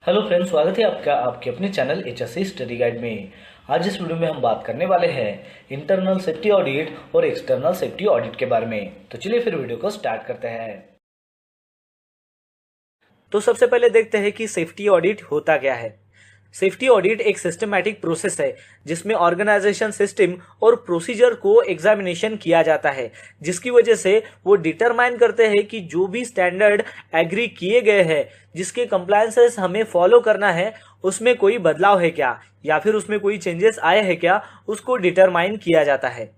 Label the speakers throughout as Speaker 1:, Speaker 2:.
Speaker 1: Hello friends, स्वागत है आपका आपके अपने चैनल HSC स्टडी गाइड में। आज इस वीडियो में हम बात करने वाले हैं इंटरनल सेफ्टी ऑडिट और एक्सटर्नल सेफ्टी ऑडिट के बारे में। तो चलिए फिर वीडियो को स्टार्ट करते हैं।
Speaker 2: तो सबसे पहले देखते हैं कि सेफ्टी ऑडिट होता क्या है। सेफ्टी ऑडिट एक सिस्टमैटिक प्रोसेस है जिसमें ऑर्गेनाइजेशन सिस्टम और प्रोसीजर को एग्जामिनेशन किया जाता है, जिसकी वजह से वो डिटरमाइन करते हैं कि जो भी स्टैंडर्ड एग्री किए गए हैं, जिसके कंप्लायंसेस हमें फॉलो करना है, उसमें कोई बदलाव है क्या या फिर उसमें कोई चेंजेस आए हैं क्या, उसको डिटरमाइन किया जाता है।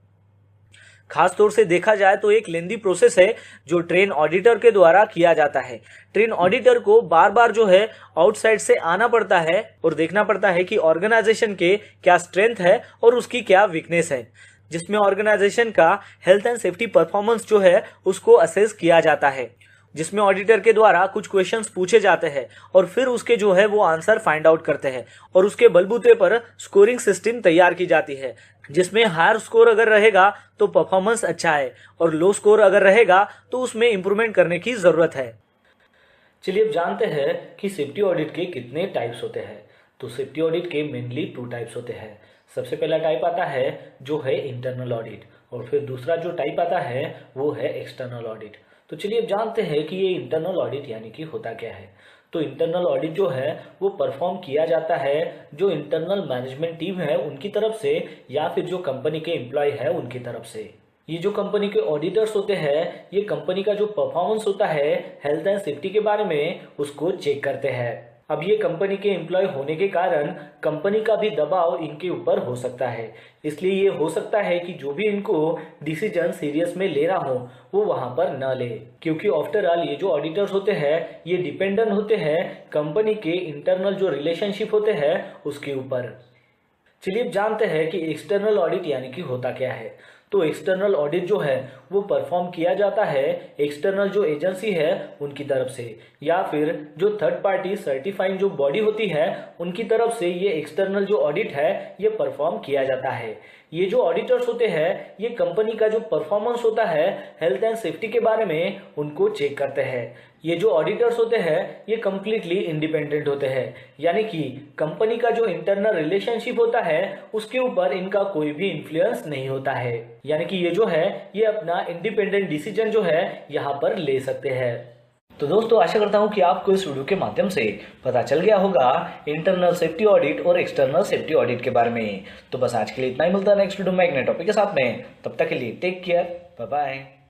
Speaker 2: खास तौर से देखा जाए तो एक लेंदी प्रोसेस है जो ट्रेन ऑडिटर के द्वारा किया जाता है। ट्रेन ऑडिटर को बार बार जो है आउटसाइड से आना पड़ता है और देखना पड़ता है कि ऑर्गेनाइजेशन के क्या स्ट्रेंथ है और उसकी क्या वीकनेस है, जिसमें ऑर्गेनाइजेशन का हेल्थ एंड सेफ्टी परफॉर्मेंस जो है उसको असेस किया जाता है, जिसमें ऑडिटर के द्वारा कुछ क्वेश्चंस पूछे जाते हैं और फिर उसके जो है वो आंसर फाइंड आउट करते हैं और उसके बलबूते पर स्कोरिंग सिस्टम तैयार की जाती है, जिसमें हायर स्कोर अगर रहेगा तो परफॉर्मेंस अच्छा है और लो स्कोर अगर रहेगा तो उसमें इंप्रूवमेंट करने की जरूरत है।
Speaker 1: चलिए अब जानते हैं कि सेफ्टी ऑडिट के कितने टाइप्स होते हैं। तो सेफ्टी ऑडिट के मेनली 2 टाइप्स होते हैं। सबसे पहला टाइप आता है जो है इंटरनल ऑडिट और फिर दूसरा जो टाइप आता है वो है एक्सटर्नल ऑडिट। तो चलिए अब जानते हैं कि ये इंटरनल ऑडिट यानी कि होता क्या है। तो इंटरनल ऑडिट जो है वो परफॉर्म किया जाता है जो इंटरनल मैनेजमेंट टीम है उनकी तरफ से या फिर जो कंपनी के एम्प्लॉय है उनकी तरफ से। ये जो कंपनी के ऑडिटर्स होते हैं ये कंपनी का जो परफॉर्मेंस होता है हेल्थ एंड सेफ्टी के बारे में उसको चेक करते हैं। अब ये कंपनी के एम्प्लॉय होने के कारण कंपनी का भी दबाव इनके ऊपर हो सकता है, इसलिए ये हो सकता है कि जो भी इनको डिसीजन सीरियस में लेना हो वो वहां पर न ले, क्योंकि आफ्टर ऑल ये जो ऑडिटर्स होते हैं ये डिपेंडेंट होते हैं कंपनी के इंटरनल जो रिलेशनशिप होते हैं उसके ऊपर। चलिए अब जानते हैं कि एक्सटर्नल ऑडिट यानी कि होता क्या है। तो एक्सटर्नल ऑडिट जो है वो परफॉर्म किया जाता है एक्सटर्नल जो एजेंसी है उनकी तरफ से या फिर जो थर्ड पार्टी सर्टिफाइंग जो बॉडी होती है उनकी तरफ से ये एक्सटर्नल जो ऑडिट है ये परफॉर्म किया जाता है। ये जो ऑडिटर्स होते हैं ये कंपनी का जो परफॉर्मेंस होता है हेल्थ एंड सेफ्टी के बारे में उनको चेक करते हैं। ये जो ऑडिटर्स होते हैं ये कम्प्लीटली इंडिपेंडेंट होते हैं, यानी कि कंपनी का जो इंटरनल रिलेशनशिप होता है उसके ऊपर इनका कोई भी इन्फ्लुएंस नहीं होता है, यानी कि ये जो है ये अपना इंडिपेंडेंट डिसीजन जो है यहाँ पर ले सकते हैं। तो दोस्तों आशा करता हूँ कि आपको इस वीडियो के माध्यम से पता चल गया होगा इंटरनल सेफ्टी ऑडिट और एक्सटर्नल सेफ्टी ऑडिट के बारे में। तो बस आज के लिए इतना ही, मिलता है नेक्स्ट वीडियो में एक नए टॉपिक के साथ में। तब तक के लिए टेक केयर, बाय बाय।